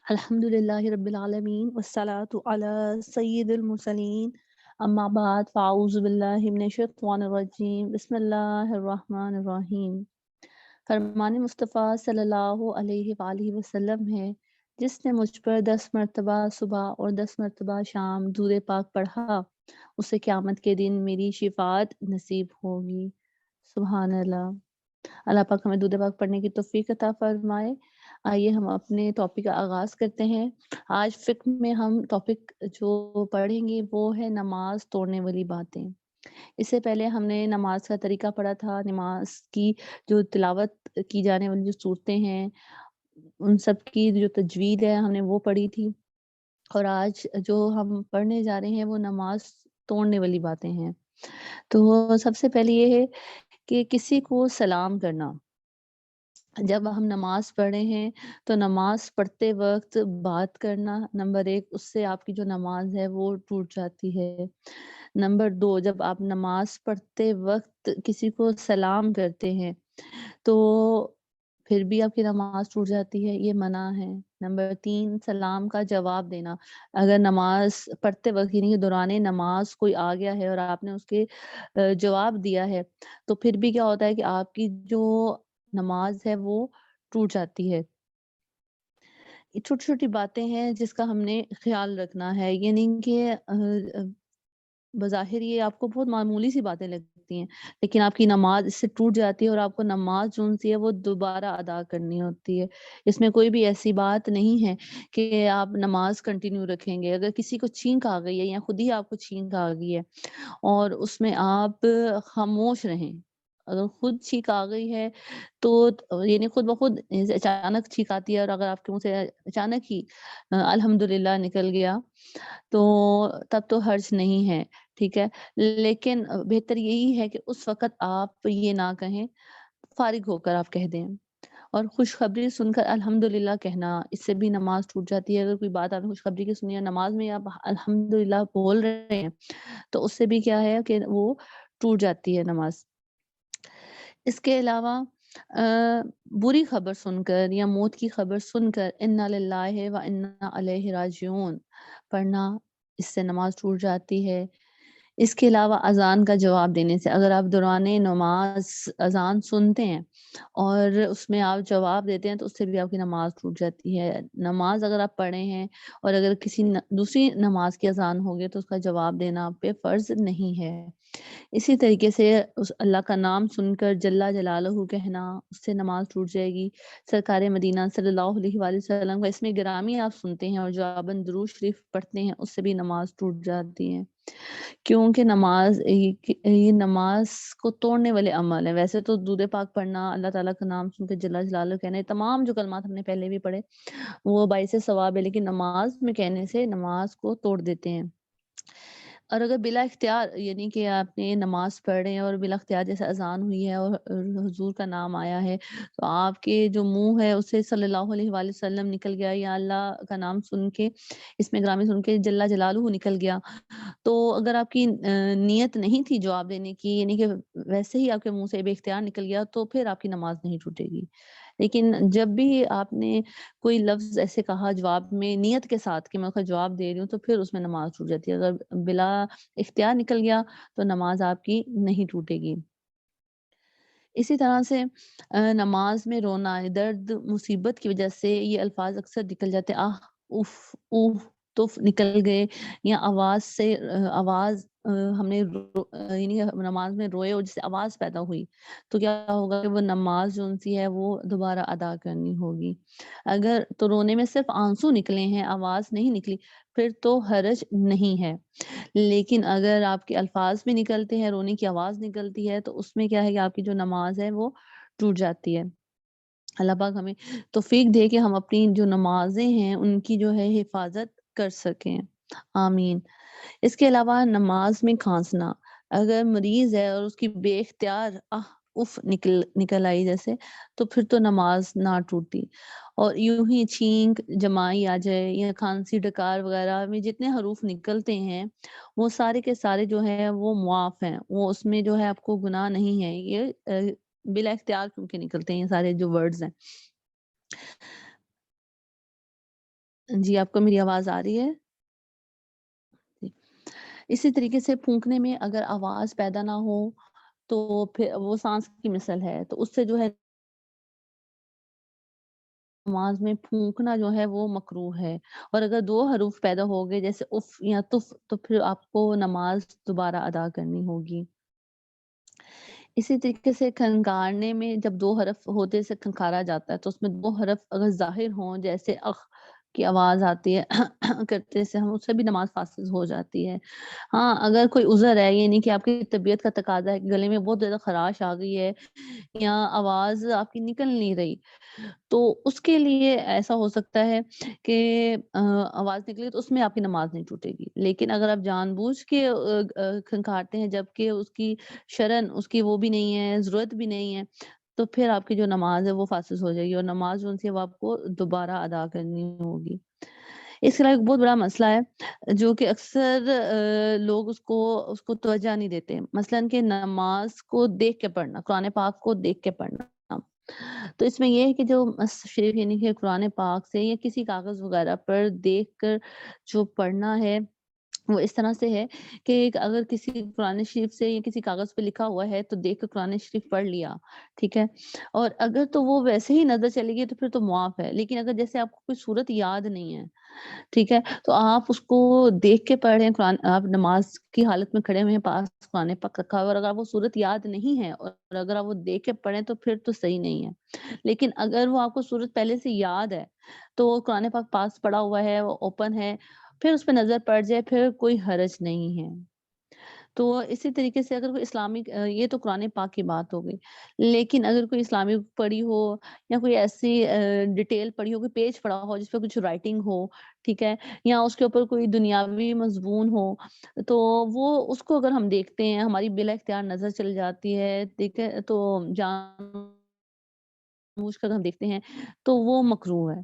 الحمدللہ رب العالمین والصلاة علی سید المرسلین اما بعد فاعوذ باللہ من الشیطان الرجیم بسم اللہ الرحمن الرحیم۔ فرمان مصطفیٰ صلی اللہ علیہ وآلہ وسلم ہے، جس نے مجھ پر 10 مرتبہ صبح اور 10 مرتبہ شام درود پاک پڑھا، اسے قیامت کے دن میری شفاعت نصیب ہوگی۔ سبحان اللہ۔ اللہ پاک ہمیں درود پاک پڑھنے کی توفیق عطا فرمائے۔ آئیے ہم اپنے ٹاپک کا آغاز کرتے ہیں۔ آج فقہ میں ہم ٹاپک جو پڑھیں گے وہ ہے نماز توڑنے والی باتیں۔ اس سے پہلے ہم نے نماز کا طریقہ پڑھا تھا، نماز کی جو تلاوت کی جانے والی جو صورتیں ہیں ان سب کی جو تجوید ہے ہم نے وہ پڑھی تھی، اور آج جو ہم پڑھنے جا رہے ہیں وہ نماز توڑنے والی باتیں ہیں۔ تو سب سے پہلے یہ ہے کہ کسی کو سلام کرنا۔ جب ہم نماز پڑھ رہے ہیں تو نماز پڑھتے وقت بات کرنا، نمبر 1، اس سے آپ کی جو نماز ہے وہ ٹوٹ جاتی ہے۔ نمبر 2، جب آپ نماز پڑھتے وقت کسی کو سلام کرتے ہیں تو پھر بھی آپ کی نماز ٹوٹ جاتی ہے، یہ منع ہے۔ نمبر 3، سلام کا جواب دینا۔ اگر نماز پڑھتے وقت یعنی کہ دوران نماز کوئی آ گیا ہے اور آپ نے اس کے جواب دیا ہے تو پھر بھی کیا ہوتا ہے کہ آپ کی جو نماز ہے وہ ٹوٹ جاتی ہے۔ یہ چھوٹی چھوٹی باتیں ہیں جس کا ہم نے خیال رکھنا ہے، یہ نہیں کہ بظاہر یہ آپ کو بہت معمولی سی باتیں لگتی ہیں لیکن آپ کی نماز اس سے ٹوٹ جاتی ہے اور آپ کو نماز جو سی ہے وہ دوبارہ ادا کرنی ہوتی ہے۔ اس میں کوئی بھی ایسی بات نہیں ہے کہ آپ نماز کنٹینیو رکھیں گے۔ اگر کسی کو چھینک آ گئی ہے یا خود ہی آپ کو چھینک آ گئی ہے اور اس میں آپ خاموش رہیں، اگر خود چھینک آ گئی ہے تو یعنی خود بخود اچانک چھینک آتی ہے اور اگر آپ کے منہ سے اچانک ہی الحمدللہ نکل گیا تو تب تو حرج نہیں ہے، ٹھیک ہے۔ لیکن بہتر یہی ہے کہ اس وقت آپ یہ نہ کہیں، فارغ ہو کر آپ کہہ دیں، اور خوشخبری سن کر الحمدللہ کہنا، اس سے بھی نماز ٹوٹ جاتی ہے۔ اگر کوئی بات آپ نے خوشخبری کی سنی ہے، نماز میں آپ الحمدللہ بول رہے ہیں تو اس سے بھی کیا ہے کہ وہ ٹوٹ جاتی ہے نماز۔ اس کے علاوہ بری خبر سن کر یا موت کی خبر سن کر انا للہ و انا الیہ راجعون پڑھنا، اس سے نماز ٹوٹ جاتی ہے۔ اس کے علاوہ اذان کا جواب دینے سے، اگر آپ دوران نماز اذان سنتے ہیں اور اس میں آپ جواب دیتے ہیں تو اس سے بھی آپ کی نماز ٹوٹ جاتی ہے۔ نماز اگر آپ پڑھے ہیں اور اگر کسی دوسری نماز کی اذان ہوگی تو اس کا جواب دینا آپ پہ فرض نہیں ہے۔ اسی طریقے سے اس اللہ کا نام سن کر جل جلالہ کہنا، اس سے نماز ٹوٹ جائے گی۔ سرکار مدینہ صلی اللہ علیہ وآلہ وسلم کا اسم گرامی آپ سنتے ہیں اور جواباً درود شریف پڑھتے ہیں، اس سے بھی نماز ٹوٹ جاتی ہے، کیونکہ نماز یہ نماز کو توڑنے والے عمل ہیں۔ ویسے تو درود پاک پڑھنا، اللہ تعالیٰ کا نام سن کے جل جلالہ کہنا، یہ تمام جو کلمات ہم نے پہلے بھی پڑھے وہ باعث ثواب ہے، لیکن نماز میں کہنے سے نماز کو توڑ دیتے ہیں۔ اور اگر بلا اختیار یعنی کہ آپ نے نماز پڑھ رہے ہیں اور بلا اختیار جیسے اذان ہوئی ہے اور حضور کا نام آیا ہے تو آپ کے جو منہ ہے اسے صلی اللہ علیہ وآلہ وسلم نکل گیا، یا اللہ کا نام سن کے اس میں گرامی سن کے جل جلالہ نکل گیا، تو اگر آپ کی نیت نہیں تھی جواب دینے کی، یعنی کہ ویسے ہی آپ کے منہ سے بے اختیار نکل گیا، تو پھر آپ کی نماز نہیں ٹوٹے گی۔ لیکن جب بھی آپ نے کوئی لفظ ایسے کہا جواب میں نیت کے ساتھ کہ میں اس کا جواب دے رہی ہوں، تو پھر اس میں نماز ٹوٹ جاتی ہے۔ اگر بلا اختیار نکل گیا تو نماز آپ کی نہیں ٹوٹے گی۔ اسی طرح سے نماز میں رونا، درد مصیبت کی وجہ سے یہ الفاظ اکثر نکل جاتے ہیں، آہ، اف، اوہ، تف نکل گئے، یا آواز سے آواز ہم نے یعنی نماز میں روئے اور جس سے آواز پیدا ہوئی تو کیا ہوگا کہ وہ نماز جو سی ہے وہ دوبارہ ادا کرنی ہوگی۔ اگر تو رونے میں صرف آنسو نکلے ہیں، آواز نہیں نکلی، پھر تو حرج نہیں ہے۔ لیکن اگر آپ کے الفاظ بھی نکلتے ہیں، رونے کی آواز نکلتی ہے، تو اس میں کیا ہے کہ آپ کی جو نماز ہے وہ ٹوٹ جاتی ہے۔ اللہ پاک ہمیں توفیق دے کہ ہم اپنی جو نمازیں ہیں ان کی جو ہے حفاظت کر سکیں، آمین۔ اس کے علاوہ نماز میں کھانسنا، اگر مریض ہے اور اس کی بے اختیار اف نکل آئی جیسے، تو پھر تو نماز نہ ٹوٹی۔ اور یوں ہی چھینک، جمائی آ جائے یا کھانسی ڈکار وغیرہ میں جتنے حروف نکلتے ہیں وہ سارے کے سارے جو ہے وہ معاف ہیں، وہ اس میں جو ہے آپ کو گناہ نہیں ہے، یہ بلا اختیار کیونکہ نکلتے ہیں یہ سارے جو ورڈز ہیں۔ जी, आपको मेरी आवाज़ आ रही है? जी। इसी तरीके से फूँकने में अगर आवाज़ पैदा ना हो, तो फिर वो साँस की मिसल है, तो उससे जो है नमाज़ में फूँकना जो है वो मकरूह है। और अगर 2 हरूफ पैदा हो गए जैसे उफ़ या तुफ़, तो फिर आपको नमाज़ दोबारा अदा करनी होगी। इसी तरीके से खंगारने में जब 2 हरफ होते से खंकारा जाता है, तो उसमें 2 हरफ अगर ज़ाहिर हों, जैसे की आवाज़ आती है करते से हम उससे भी नमाज़ फ़ासिद हो जाती है। हाँ, अगर कोई उज़र है, ये नहीं कि आपकी तबीयत का तकाज़ा है, गले में बहुत ज़्यादा ख़राश आ गई है या आवाज़ आपकी निकल नहीं रही, तो उसके लिए ऐसा हो सकता है कि आवाज़ निकले तो उसमें आपकी नमाज़ नहीं टूटेगी। लेकिन अगर आप जानबूझ के खंखारते हैं जबकि उसकी शरन उसकी वो भी नहीं है, ज़रूरत भी नहीं है, तो फिर आपकी जो नमाज़ है वो फ़ासिद हो जाएगी और नमाज़ जो उनसे वो आपको दोबारा अदा करनी होगी। इसके अलावा एक बहुत बड़ा मसला है जो कि अक्सर लोग उसको उसको तवज्जो नहीं देते। मसलन कि नमाज़ को देख के पढ़ना, कुरान पाक को देख के पढ़ना। तो इसमें ये है कि जो शरीफ यानी कि कुरान पाक से या किसी कागज़ वगैरह पर देख कर जो पढ़ना है, वो इस तरह से है कि एक अगर किसी कुरान शरीफ से या किसी कागज़ पे लिखा हुआ है तो देख कर कुरान शरीफ पढ़ लिया, ठीक है? और अगर तो वो वैसे ही नज़र चली गई तो फिर तो मुआफ़ है। लेकिन अगर जैसे आपको कोई सूरत याद नहीं है, ठीक है? तो आप उसको देख के पढ़ें, कुरान आप नमाज़ की हालत में खड़े हुए हैं, पास कुरान पाक रखा हुआ है और अगर वो सूरत याद नहीं है और अगर आप वो देख के पढ़ें तो फिर तो सही नहीं है। लेकिन अगर वो आपको सूरत पहले से याद है, तो कुरान पाक पास पड़ा हुआ है, वो ओपन है, फिर उस पे नज़र पड़ जाए, फिर कोई हर्ज नहीं है। तो इसी तरीके से अगर कोई इस्लामिक ये तो कुरान पाक की बात हो गई। लेकिन अगर कोई इस्लामिक पढ़ी हो या कोई ऐसी डिटेल पढ़ी हो, कोई पेज पढ़ा हो जिस पे कुछ राइटिंग हो, ठीक है? या उसके ऊपर कोई दुनियावी मज़मून हो, तो वो उसको अगर हम देखते हैं, हमारी बिला इख्तियार नज़र चली जाती है, ठीक है? तो जानबूझकर हम देखते हैं, तो वो मकरूह है।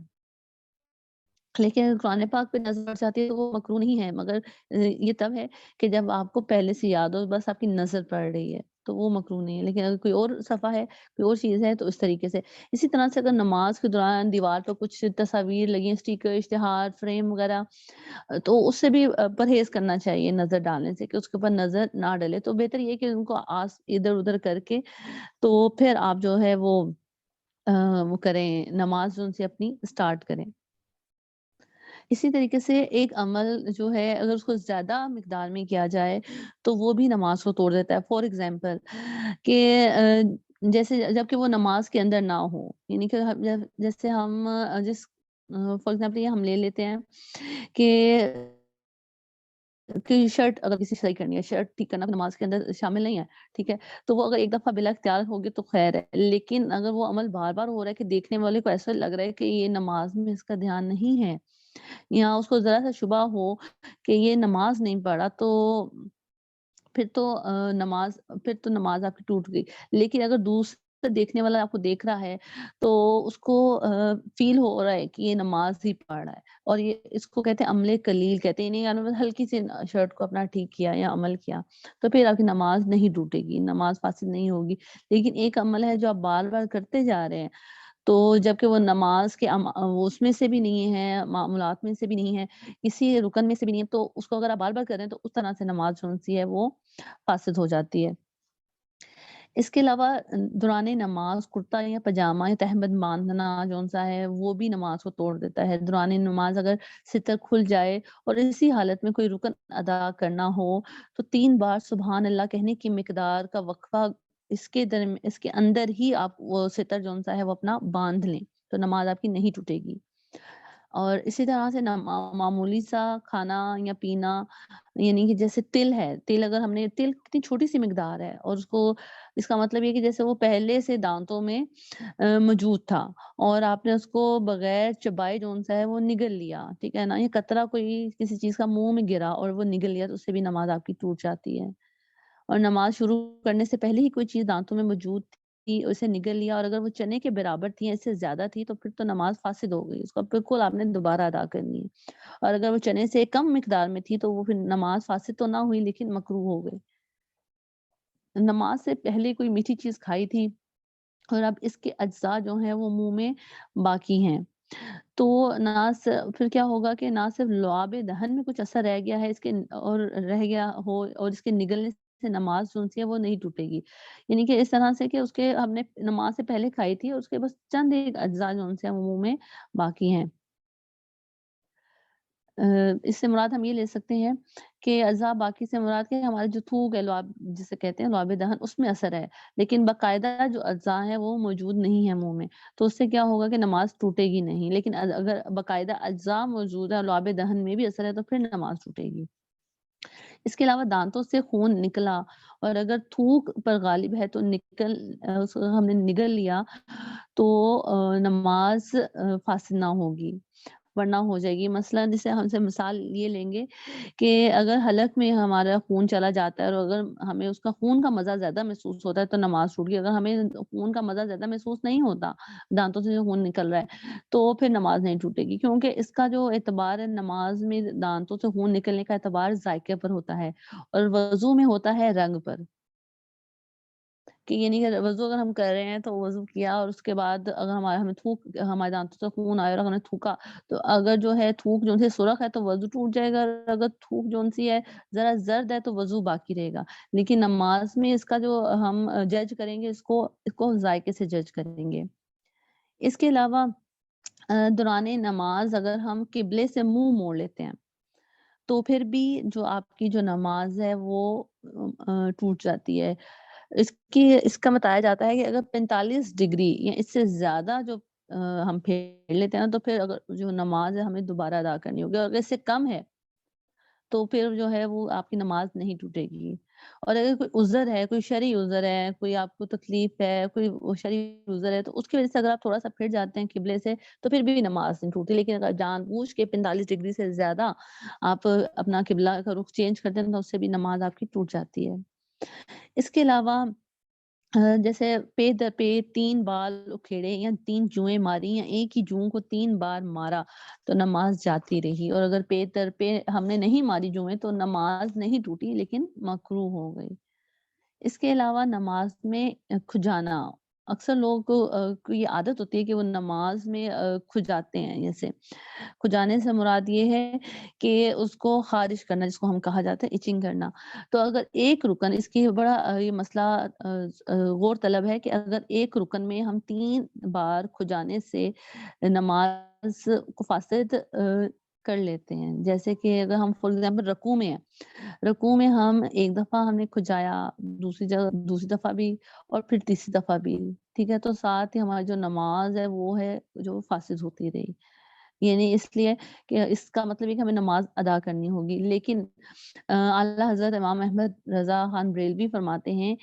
लेकिन अगर कुरान पाक पे नज़र पड़ जाती है तो वो मकरूह नहीं है मगर ये तब है कि जब आपको पहले से याद हो बस आपकी नज़र पड़ रही है, तो वो मकरूह नहीं है। लेकिन अगर कोई और सफ़ा है, कोई और चीज़ है तो इस तरीके से। इसी तरह से अगर नमाज़ के दौरान दीवार पर कुछ तस्वीर लगी हैं, स्टिकर, इश्तिहार, फ्रेम वग़ैरह, तो उससे भी परहेज़ करना चाहिए नज़र डालने से कि उसके ऊपर नज़र ना डले। तो बेहतर ये है कि उनको इधर-उधर करके तो फिर आप जो है अ, वो करें नमाज़ उनसे अपनी स्टार्ट करें। इसी तरीके से एक अमल जो है अगर उसको ज़्यादा मिक़दार में किया जाए, तो वो भी नमाज़ को तोड़ देता है। फॉर एग्ज़ाम्पल कि जैसे जबकि वो नमाज़ के अंदर ना हो, यानी कि हम जब जैसे हम फॉर एग्ज़ाम्पल ये हम ले लेते हैं कि शर्ट अगर किसी सही करनी है, शर्ट ठीक करना नमाज़ के अंदर शामिल नहीं है, ठीक है? तो वो अगर एक दफ़ा बिला इख्तियार हो गया तो ख़ैर है, लेकिन अगर वो अमल बार-बार हो रहा है कि देखने वाले को ऐसा लग रहा है कि ये नमाज़ में इसका ध्यान नहीं है या उसको ज़रा-सा शुबा हो कि ये नमाज़ नहीं पढ़ा तो फिर तो नमाज़ आपकी टूट गई। लेकिन अगर दूसरा देखने वाला आपको देख रहा है, तो उसको फ़ील हो रहा है कि ये नमाज़ ही पढ़ रहा है और ये इसको कहते हैं अमले कलील कहते हैं। यानी यानी हल्की सी शर्ट को अपना ठीक किया या अमल किया, तो फिर आपकी नमाज़ नहीं टूटेगी, नमाज़ फ़ासिद नहीं होगी। लेकिन एक अमल है जो आप बार-बार करते जा रहे हैं तो जबकि वो नमाज़ के वो उसमें से भी नहीं है, मामूलात में से भी नहीं है, किसी रुकन में से भी नहीं है, तो उसको अगर आप बार-बार कर रहे हैं, तो उस तरह से नमाज़ कौन-सी है वो फ़ासिद हो जाती है। इसके अलावा दौरान नमाज़ कुर्ता या पजामा या तहमद बाँधना जौन-सा है, वो भी नमाज़ को तोड़ देता है। दौरान नमाज़ अगर सितर खुल जाए और इसी हालत में कोई रुकन अदा करना हो, तो 3 बार सुबहान अल्लाह कहने की मिक़दार का वक़फ़ा इसके अंदर ही आप वो सितर जौन-सा है, वो अपना बाँध लें, तो नमाज़ आपकी नहीं टूटेगी। और इसी तरह से मामूली सा खाना या पीना यानी कि जैसे तिल है, तिल अगर हमने तिल कितनी छोटी-सी मिक़दार है और उसको इसका मतलब ये है कि जैसे वो पहले से दाँतों में मौजूद था और आपने उसको बगैर चबाए जौन-सा है वो निगल लिया, ठीक है ना? ये कतरा कोई किसी चीज़ का मुँह में गिरा और वो निगल लिया तो उससे भी नमाज़ आपकी टूट जाती है। और नमाज़ शुरू करने से पहले ही कोई चीज़ दाँतों में मौजूद थी, उसे निगल लिया और अगर वो चने के बराबर थी या इससे ज़्यादा थी, तो फिर तो नमाज़ फ़ासिद हो गई। उसको बिल्कुल आपने दोबारा अदा करनी है और अगर वो चने से कम मिक़दार में थी, तो वो फिर नमाज़ फ़ासिद तो ना हुई लेकिन मकरूह हो गई। नमाज़ से पहले कोई मीठी चीज़ खाई थी और अब इसके अज्ज़ा जो हैं वो मुँह में बाकी हैं। تو ना फिर क्या होगा कि ना सिर्फ लुआब दहन में कुछ असर रह गया है इसके और रह गया हो और इसके निगलने से नमाज जो है वो नहीं टूटेगी। यानी कि इस तरह से कि उसके हमने नमाज से पहले खाई थी और उसके बस चंद एक अज्जा जो उनसे मुँह में बाकी हैं। अ, इससे मुराद हम ये ले सकते हैं कि अज़ा बाकी से मुराद के हमारा जो थूक है लुआब जिसे कहते हैं लुआब दहन उसमें असर है। लेकिन बाकायदा जो अज़ा हैं वो मौजूद नहीं है मुँह में। तो उससे क्या होगा कि नमाज़ टूटेगी नहीं। लेकिन अगर बाकायदा अज़ा मौजूद है, लुआब दहन में भी असर है तो फिर नमाज़ टूटेगी। इसके अलावा दाँतों से खून निकला और अगर थूक पर गालिब है तो उसको हमने निगल लिया तो नमाज़ फ़ासिद ना होगी। वरना हो जाएगी। मसलन जैसे हमसे मिसाल ये लेंगे कि अगर हलक में हमारा खून चला जाता है और अगर हमें उसका खून का मज़ा ज़्यादा महसूस होता है तो नमाज़ छूट गई। अगर हमें खून का मज़ा ज़्यादा महसूस नहीं होता, दाँतों से जो खून निकल रहा है, तो फिर नमाज़ नहीं टूटेगी क्योंकि इसका जो एतबार है नमाज़ में दाँतों से खून निकलने का एतबार ज़ायके पर होता है और वज़ू में होता है रंग पर। कि ये नहीं कि वज़ू अगर हम कर रहे हैं तो वज़ू किया और उसके बाद अगर हमारे दाँतों से खून आया और हमने थूका, तो अगर जो है थूक जो-सी सुरख है तो वज़ू टूट जाएगा और अगर थूक जो-सी है ज़रा ज़र्द है तो वज़ू बाकी रहेगा। लेकिन नमाज़ में इसका जो हम जज करेंगे इसको ज़ायके से जज करेंगे। इसके अलावा दौरान नमाज़ अगर हम किबले से मुँह मोड़ लेते हैं, तो फिर भी जो आपकी जो नमाज़ है वो टूट जाती है। इसका बताया जाता है कि अगर 45 डिग्री या इससे ज़्यादा जो हम फेर लेते हैं ना, तो फिर अगर जो नमाज़ है हमें दोबारा अदा करनी होगी और अगर इससे कम है, तो फिर जो है वो आपकी नमाज़ नहीं टूटेगी। और अगर कोई उज़र है, कोई शरई उज़र है, कोई आपको तकलीफ़ है, कोई वो शरई उज़र है, तो उसकी वज़ह से अगर आप थोड़ा-सा फिर जाते हैं किबले से, तो फिर भी नमाज़ नहीं टूटती। लेकिन अगर जानबूझ के 45 डिग्री से ज़्यादा आप अपना किबला का रुख चेंज करते हैं, तो उससे भी नमाज़ आपकी टूट जाती है। इसके अलावा जैसे पे दर पे 3 बाल उखेड़े या 3 जुएँ मारी या एक ही जूँ को 3 बार मारा, तो नमाज़ जाती रही और अगर पे दर पे हमने नहीं मारी जुएँ तो नमाज़ नहीं टूटी लेकिन मकरूह हो गई। इसके अलावा नमाज़ में खुजाना, अक्सर लोगों को ये आदत होती है कि वो नमाज़ में खुजाते हैं जैसे। खुजाने से मुराद ये है कि उसको ख़ारिज करना जिसको हम कहा जाता है इचिंग करना। तो अगर एक रुकन इसकी बड़ा ये मसला गौर तलब है कि अगर एक रुकन में हम 3 बार खुजाने से नमाज़ को फ़ासिद कर लेते हैं। जैसे कि अगर हम फ़ॉर एग्ज़ाम्पल रुकू में हैं, रुकू में हम एक दफ़ा हमने खुजाया, दूसरी दफ़ा भी और फिर तीसरी दफ़ा भी, ठीक है? तो साथ ही हमारी जो नमाज़ है वो है जो फ़ासिद होती रही। यानी इसलिए कि इसका मतलब है कि हमें नमाज़ अदा करनी होगी। लेकिन आला हज़रत इमाम अहमद रज़ा खान बरेलवी फरमाते हैं,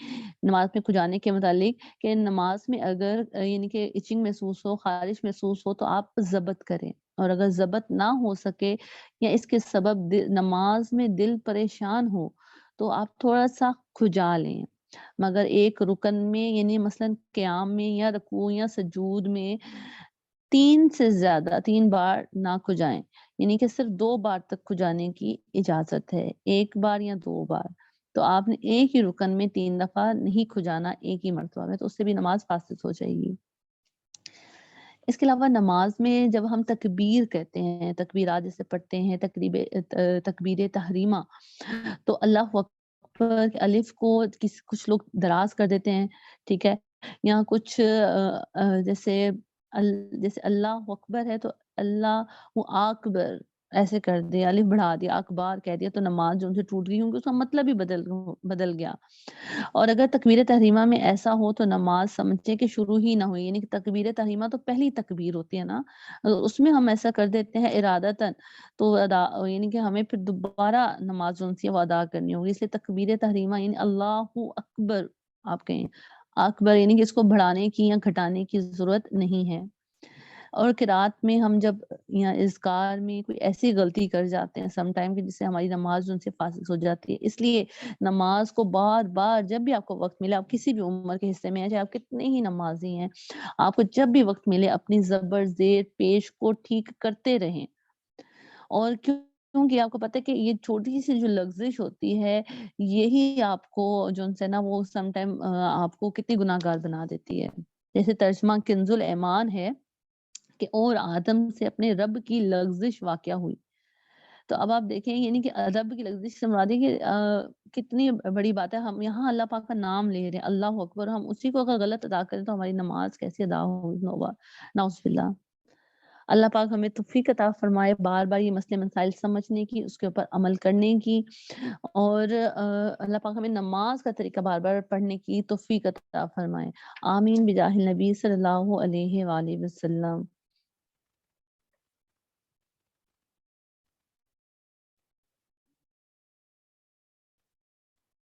नमाज़ में खुजाने के मुतालिक कि नमाज़ में अगर यानी कि इचिंग महसूस हो, ख़ारिश महसूस हो तो आप ज़ब्त करें और अगर ज़ब्त ना हो सके या इसके सबब नमाज़ में दिल परेशान हो, तो आप थोड़ा-सा खुजा लें। मगर एक रुकन में यानी मसलन क़याम में या रुकू या सुजूद में 3 से ज़्यादा 3 बार ना खुजाएँ, यानी कि सिर्फ़ 2 बार तक खुजाने की इजाज़त है, 1 बार या 2 बार। तो आपने एक ही रुकन में 3 दफ़ा नहीं खुजाना एक ही मर्तबा में, तो उससे भी नमाज़ फ़ासिद हो जाएगी। इसके अलावा नमाज़ में जब हम तकबीर कहते हैं, तकबीरात जैसे पढ़ते हैं, तकबीर तहरीमा, तो अल्लाहु अकबर के अलिफ़ को कुछ लोग दराज़ कर देते हैं, ठीक है? या कुछ जैसे अल्लाहु अकबर है तो अल्लाहु अकबर ऐसे कर दिया, अलिफ़ बढ़ा दिया, अकबार कह दिया तो नमाज़ जो उनसे टूट गई क्योंकि उसका मतलब ही बदल गया। और अगर तकबीर तहरीमा में ऐसा हो तो नमाज़ समझे कि शुरू ही ना हुई, यानी कि तकबीर तहरीमा तो पहली तकबीर होती है ना, उसमें हम ऐसा कर देते हैं इरादतन, तो यानी कि हमें फिर दोबारा नमाज़ जो उनसे वो अदा करनी होगी। इसलिए तकबीर तहरीमा यानी अल्लाहु अकबर आप कहें। अकबर यानी कि इसको बढ़ाने की या घटाने की ज़रूरत नहीं है। और किरात में हम जब या इज़्कार में कोई ऐसी गलती कर जाते हैं सम टाइम कि जिससे हमारी नमाज़ उनसे फ़ासिद हो जाती है। इसलिए नमाज़ को बार-बार जब भी आपको वक़्त मिले, आप किसी भी उम्र के हिस्से में हैं, चाहे आप कितने ही नमाज़ी हैं, आपको जब भी वक़्त मिले अपनी ज़बर, ज़ेर, पेश को ठीक करते रहें। और क्योंकि आपको पता है कि ये छोटी-सी जो लग़ज़िश होती है, यही आपको जो उनसे ना वो सम टाइम आपको कितनी गुनाहगार बना देती है। जैसे तर्जुमा किंज़ुल ऐमान है کہ اور آدم سے اپنے رب کی لغزش واقع ہوئی۔ تو اب آپ دیکھیں یعنی کہ رب کی لغزش سے مراد ہے کہ کتنی بڑی بات ہے، ہم یہاں اللہ پاک کا نام لے رہے ہیں، اللہ اکبر، ہم اسی کو اگر غلط ادا کریں تو ہماری نماز کیسے ادا ہوگی؟ نعوذ باللہ۔ اللہ پاک ہمیں توفیق عطا فرمائے بار-بار یہ مسئلے مسائل سمجھنے کی، اس کے اوپر عمل کرنے کی، اور اللہ پاک ہمیں نماز کا طریقہ بار-بار پڑھنے کی توفیق عطا فرمائے۔ آمین بجاہ النبی صلی اللہ علیہ وآلہ وسلم۔